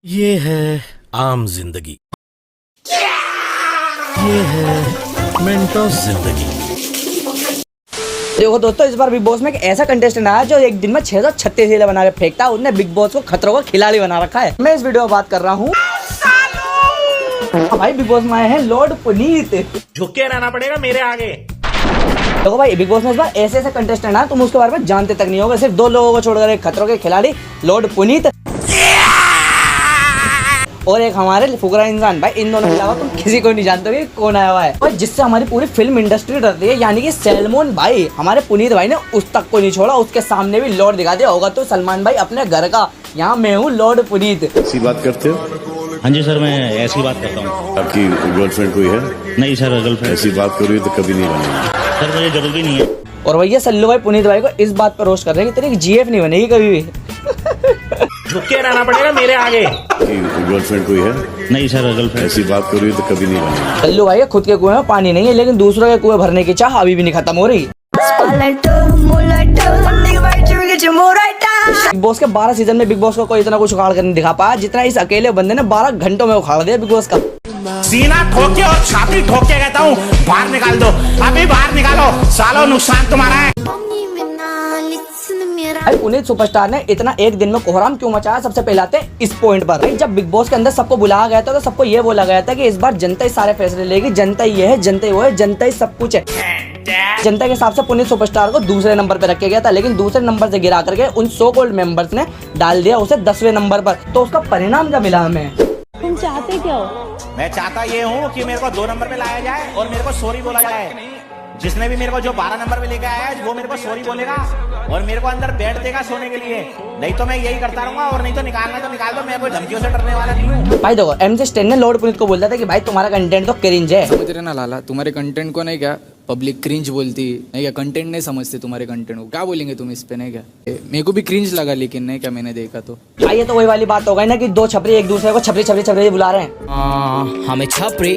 ये है आम जिंदगी, ये है मेंटोस जिंदगी। देखो दोस्तों, इस बार बिग बॉस में एक ऐसा कंटेस्टेंट आया जो एक दिन में 636 हीले बना के फेंकता है। उसने बिग बॉस को खतरों का खिलाड़ी बना रखा है। मैं इस वीडियो में बात कर रहा हूँ भाई, बिग बॉस में आए हैं लॉर्ड पुनीत। झुक के रहना पड़ेगा मेरे आगे। देखो भाई, बिग बॉस में इस बार ऐसे ऐसे कंटेस्टेंट आए तुम उसके बारे में जानते तक नहीं होगे। सिर्फ दो लोगों को छोड़कर, एक खतरों के खिलाड़ी लॉर्ड पुनीत और एक हमारे फुकरा इंसान। भाई इन दोनों के अलावा तुम किसी को नहीं जानते कि कौन आया हुआ है। और जिससे हमारी पूरी फिल्म इंडस्ट्री डरती है, यानी कि सैलमोन भाई। हमारे पुनीत भाई ने उस तक को नहीं छोड़ा, उसके सामने भी लॉर्ड दिखा दिया होगा। तो सलमान भाई अपने घर का, यहाँ मैं हूँ लॉर्ड पुनीत। ऐसी बात करते हो? हाँ जी सर, मैं ऐसी बात करता हूँ। आपकी गर्लफ्रेंड कोई है? नहीं सर, गर्लफ्रेंड ऐसी बात करोगे तो कभी नहीं बनेगी। सर मुझे जरूरी नहीं है। और भैया सल्लू भाई पुनीत भाई को इस बात पर रोस्ट कर रहे हैं कि तेरी जीएफ नहीं बनेगी कभी भी। झुक के रहना पड़ेगा मेरे आगे। आपकी गर्लफ्रेंड कोई है? नहीं सर, गर्लफ्रेंड ऐसी बात करोगे तो कभी नहीं बनेगी। सल्लू भाई खुद के कुएं में पानी नहीं है, लेकिन दूसरों के कुएं भरने की चाह अभी भी नहीं खत्म हो रही। बिग बॉस के 12 सीजन में बिग बॉस को कोई इतना कुछ उखाड़ कर नहीं दिखा पाया जितना इस अकेले बंदे ने 12 घंटों में उखाड़ दिया बिग बॉस का। सीना ठोक के और छाती ठोक के कहता हूँ, बाहर निकाल दो, अभी बाहर निकालो, सालों नुकसान तुम्हारा है। भाई पुनीत सुपरस्टार ने इतना एक दिन में कोहराम क्यों मचाया? सबसे पहले आते हैं इस पॉइंट पर। भाई जब बिग बॉस के अंदर सबको बुलाया गया था तो सबको ये बोला गया था कि इस बार जनता ही सारे फैसले लेगी, जनता ही ये है, जनता ही वो है, जनता ही सब कुछ है। जनता के हिसाब से पुनीत सुपरस्टार को दूसरे नंबर पे रखा गया था, लेकिन दूसरे नंबर से गिरा करके उन सो कॉल्ड मेंबर्स ने डाल दिया उसे 10वें नंबर पर। तो उसका परिणाम क्या मिला हमें? तुम चाहते क्या हो? मैं चाहता ये हूँ कि मेरे को 2 नंबर पे लाया जाए और मेरे को सॉरी बोला जाए। जिसने भी मेरे को जो 12 नंबर पे लेके आया है वो मेरे को सॉरी बोलेगा और मेरे को अंदर बैठ देगा सोने के लिए। नहीं तो मैं यही करता रहूंगा, और नहीं तो निकालना तो निकाल दो। मैं कोई धमकियों से डरने वाला नहीं हूँ। भाई देखो, एमसी स्टैन ने लॉर्ड पुनीत को बोलता था कि भाई तुम्हारा कंटेंट तो क्रिंज है। समझ रहे ना लाला, तुम्हारे कंटेंट को नहीं क्या पब्लिक क्रिंज बोलती नहीं क्या? कंटेंट नहीं समझते तुम्हारे कंटेंट को, क्या बोलेंगे तुम इस पे? नहीं क्या मेरे को भी क्रिंज लगा, लेकिन नहीं क्या मैंने देखा तो। भाई ये तो वही वाली बात हो गई ना कि दो छपरी एक दूसरे को छपरी छपरी छपरी बुला रहे हैं। हमें छपरी।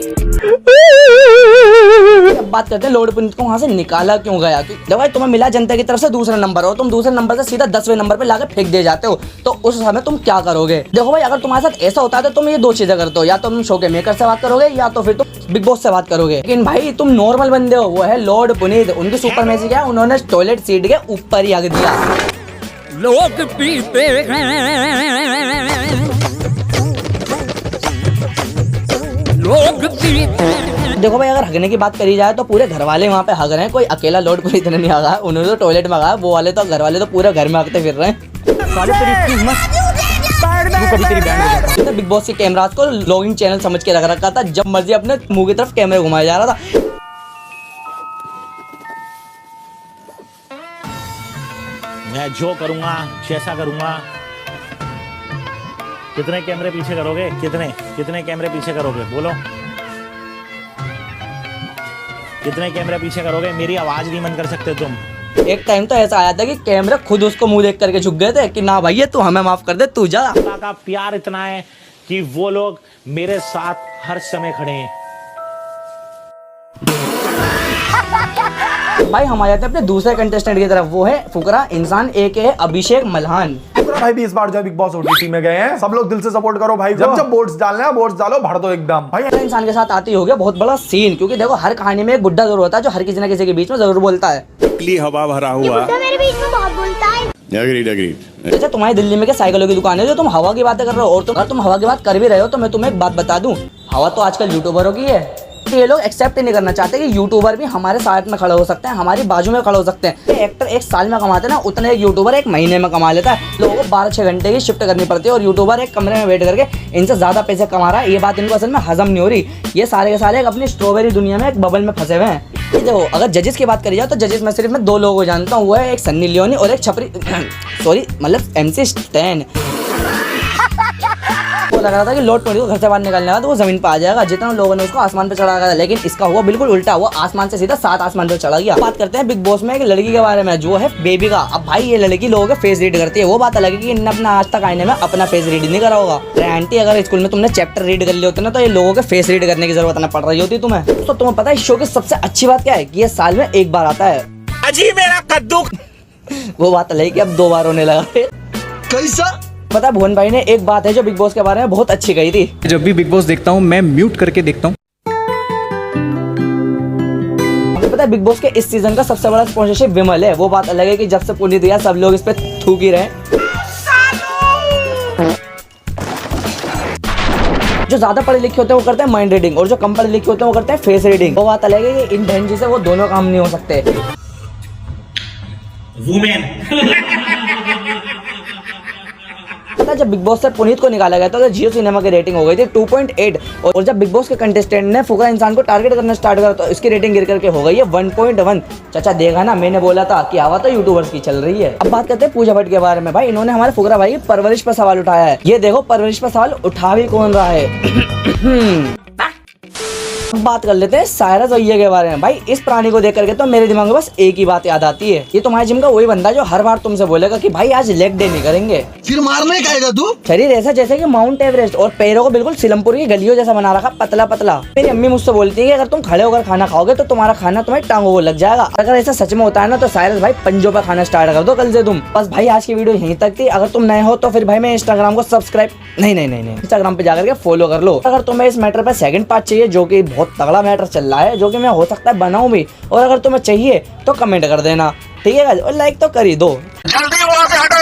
अब बात करते हैं लॉर्ड पुनीत को वहाँ से निकाला क्यों गया। देखो भाई, तुम्हें मिला जनता की तरफ से दूसरा नंबर हो, तुम दूसरे नंबर से सीधा 10वें नंबर पे लाकर फेंक दे जाते हो, तो उस समय तुम क्या करोगे? देखो भाई, अगर तुम्हारे साथ ऐसा होता है तो तुम ये 2 चीजें करते हो, या तो तुम शो के मेकर से बात करोगे या तो फिर तुम बिग बॉस से बात करोगे। लेकिन भाई तुम नॉर्मल बंदे हो, वो है लॉर्ड पुनीत। उनकी सुपर मैजिक है, उन्होंने टॉयलेट सीट के ऊपर ही आग दिया। लोग पीते लोग पीते। देखो भाई, अगर हगने की बात करी जाए तो पूरे घर वाले वहाँ पे हग रहे हैं, कोई अकेला लॉर्ड पुनीत ने नहीं हगा। उन्होंने तो टॉयलेट में हगा, वो वाले तो घर वाले तो पूरे घर में हगते फिर रहे हैं। बिग बॉस के कैमरास को लॉगिंग चैनल समझ के रख रखा था, जब मर्जी अपने मुंह की तरफ कैमरे घुमाया जा रहा था। मैं जो करूंगा, जैसा करूंगा। कितने कैमरे पीछे करोगे? कितने कैमरे पीछे करोगे? बोलो, कितने कैमरे पीछे करोगे? मेरी आवाज नहीं बंद कर सकते तुम। एक टाइम तो ऐसा आया था कि कैमरा खुद उसको मुंह देख करके झुक गए थे कि ना भाई, ये तू हमें माफ कर दे, तू जा। अल्लाह का प्यार इतना है कि वो लोग मेरे साथ हर समय खड़े हैं। भाई हम आ जाते हैं अपने दूसरे कंटेस्टेंट की तरफ। वो है फुकरा इंसान, एक है अभिषेक मल्हान। भाई भी इस बार जो बिग बॉस ओटीटी में गए हैं, सब लोग दिल से सपोर्ट करो भाई। जब वोट्स डालने हैं, वोट्स डालो, भर दो एकदम भाई। फुकरा इंसान के साथ आती हो गया बहुत बड़ा सीन, क्योंकि देखो हर कहानी में एक बुड्ढा जरूर होता है जो हर किसी न किसी के बीच में जरूर बोलता है। हवा भरा हुआ। मेरे बीच में बहुत बोलता है। एग्रीड। जैसे तुम्हारी दिल्ली में क्या साइकिलों की दुकान है जो तुम हवा की बातें कर रहे हो, और अगर तुम हवा की बात कर भी रहे हो तो मैं तुम्हें एक बात बता दूं, हवा तो आजकल यूट्यूबरों की है। तो ये लोग एक्सेप्ट ही नहीं करना चाहते कि यूट्यूबर भी हमारे साथ में खड़े हो सकते हैं, हमारी बाजू में खड़े हो सकते हैं। एक्टर 1 साल में कमाते हैं ना, उतने एक यूट्यूबर 1 महीने में कमा लेता है। लोगों को 12-6 घंटे की शिफ्ट करनी पड़ती है और यूट्यूबर एक कमरे में बैठ करके इनसे ज्यादा पैसे कमा रहा है। ये बात इनको असल में हजम नहीं हो रही। ये सारे के सारे अपनी स्ट्रॉबेरी दुनिया में एक बबल में फंसे हुए हैं। ये देखो, अगर जजेस की बात करी जाए तो जजेस में सिर्फ मैं 2 लोगों को जानता हूँ, वो है एक सन्नी लियोनी और एक छपरी सॉरी मतलब एमसी स्टैन। वो लग रहा था कि लॉर्ड पुनीत को घर से बाहर निकालने का तो वो जमीन पे आ जाएगा, जितना लोगों ने उसको आसमान पे चढ़ा था, लेकिन इसका हुआ बिल्कुल उल्टा। वो आसमान से सीधा 7 आसमान पे चढ़ा गया। बात करते हैं बिग बॉस में एक लड़की के बारे में, जो है बेबी का। अब भाई ये लड़की लोगों के फेस रीड करती है। वो बात अलग है कि इन्होंने अपना आज तक आईने में अपना फेस रीड नहीं करा होगा। आंटी, अगर स्कूल में तुमने चैप्टर रीड कर लिए होते ना, तो ये लोगों के फेस रीड करने की जरूरत न पड़ रही होती तुम्हें। तो तुम्हें पता है इस शो की सबसे अच्छी बात क्या है? कि ये साल में 1 बार आता है। अजी मेरा कद्दू। वो बात अलग है कि अब 2 बार होने लगा है। कैसा? पता है भुवन भाई ने एक बात है जो बिग बॉस के बारे में बहुत अच्छी कही थी। जब भी बिग बॉस देखता हूँ मैं म्यूट करके देखता हूँ। आपको पता है बिग बॉस के इस सीजन का सबसे बड़ा स्पॉन्सरशिप विमल है। वो बात अलग है कि जब से पुनीत गया सब लोग इस पे थूक ही रहे। जो ज्यादा पढ़े लिखे होते हैं वो करते हैं माइंड रीडिंग और जो कम पढ़े लिखे होते हैं वो करते हैं फेस रीडिंग। वो बात अलग है कि इन बहन जी से वो दोनों काम नहीं हो सकते। पता है जब बिग बॉस से पुनीत को निकाला गया था तो जियो सिनेमा की रेटिंग हो गई थी 2.8 और जब बिग बॉस के कंटेस्टेंट ने फुकरा इंसान को टारगेट करना स्टार्ट करा तो इसकी रेटिंग गिर करके हो गई है 1.1। चाचा देखा ना, मैंने बोला था कि हवा तो यूट्यूबर्स की चल रही है। अब बात करते हैं पूजा भट्ट के बारे में। भाई इन्होंने हमारे फुकरा भाई की परवरिश पर सवाल उठाया है। ये देखो परवरिश पर सवाल उठा भी कौन रहा है। अब बात कर लेते हैं सायरस अय्यर के बारे में। भाई इस प्राणी को देख करके तो मेरे दिमाग में बस एक ही बात याद आती है, ये तुम्हारे जिम का वही बंदा जो हर बार तुमसे बोलेगा कि भाई आज लेग डे नहीं करेंगे। फिर मारने का आएगा तू। शरीर ऐसा जैसे कि माउंट एवरेस्ट और पैरों को बिल्कुल सिलमपुर की गलियों जैसा बना रखा, पतला पतला। मेरी अम्मी मुझसे बोलती है कि अगर तुम खड़े होकर खाना खाओगे तो तुम्हारा खाना तुम्हें टांगों को लग जाएगा। अगर ऐसा सच में होता है ना तो सायरस भाई पंजों पर खाना स्टार्ट कर दो कल से तुम। बस भाई आज की वीडियो यहीं तक थी। अगर तुम नए हो तो फिर भाई मैं इंस्टाग्राम को सब्सक्राइब नहीं इंस्टाग्राम पे जाकर के फॉलो कर लो। अगर तुम्हें इस मैटर पे सेकंड पार्ट चाहिए जो कि बहुत तगड़ा मैटर चल रहा है, जो कि मैं हो सकता है बनाऊं भी, और अगर तुम्हें चाहिए तो कमेंट कर देना, ठीक है गाइस, और लाइक तो कर ही दो। जल्दी वहां से हटो।